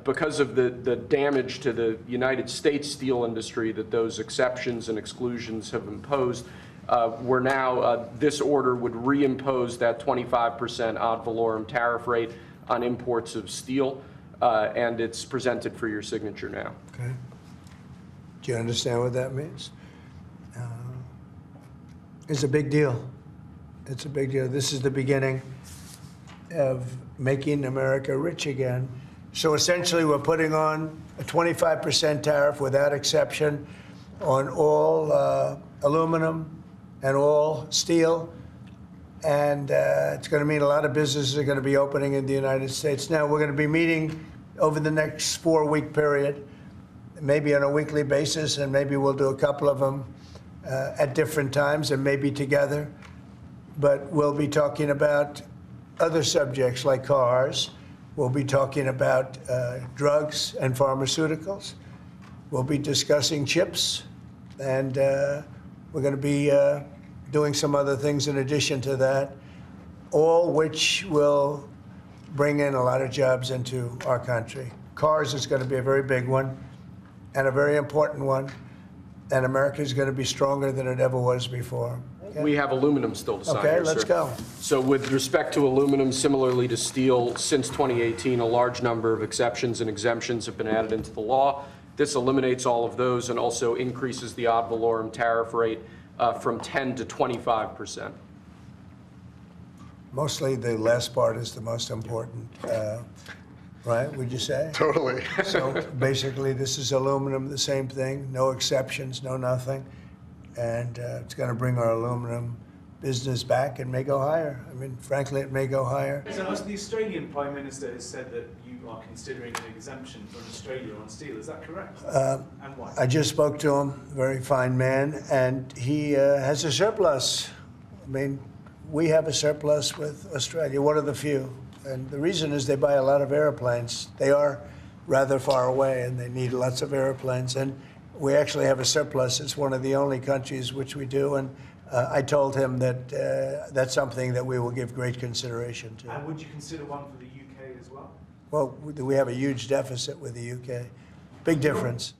Because of the damage to the United States steel industry that those exceptions and exclusions have imposed, we're now, this order would reimpose that 25% ad valorem tariff rate on imports of steel, and it's presented for your signature now. Okay. Do you understand what that means? It's a big deal. It's a big deal. This is the beginning of making America rich again. So essentially, we're putting on a 25% tariff without exception on all aluminum and all steel. And it's going to mean a lot of businesses are going to be opening in the United States. Now, we're going to be meeting over the next 4-week period, maybe on a weekly basis, and maybe we'll do a couple of them at different times and maybe together. But we'll be talking about other subjects like cars. We'll be talking about drugs and pharmaceuticals. We'll be discussing chips. And we're going to be doing some other things in addition to that, all which will bring in a lot of jobs into our country. Cars is going to be a very big one and a very important one. And America is going to be stronger than it ever was before. Okay? We have aluminum still to sign Okay, here, let's sir. go. So with respect to aluminum, similarly to steel, since 2018, a large number of exceptions and exemptions have been added into the law. This eliminates all of those and also increases the ad valorem tariff rate from 10 to 25%. Mostly the last part is the most important, right, would you say? Totally. So basically, this is aluminum, the same thing, no exceptions, no nothing. And it's going to bring our aluminum business back and may go higher. I mean, frankly, it may go higher. So the Australian Prime Minister has said that you are considering an exemption from Australia on steel. Is that correct? And why? I just spoke to him, very fine man, and he has a surplus. I mean, we have a surplus with Australia, one of the few. And the reason is they buy a lot of airplanes. They are rather far away, and they need lots of airplanes. And we actually have a surplus. It's one of the only countries which we do. And I told him that that's something that we will give great consideration to. And would you consider one for the UK as well? Well, we have a huge deficit with the UK. Big difference.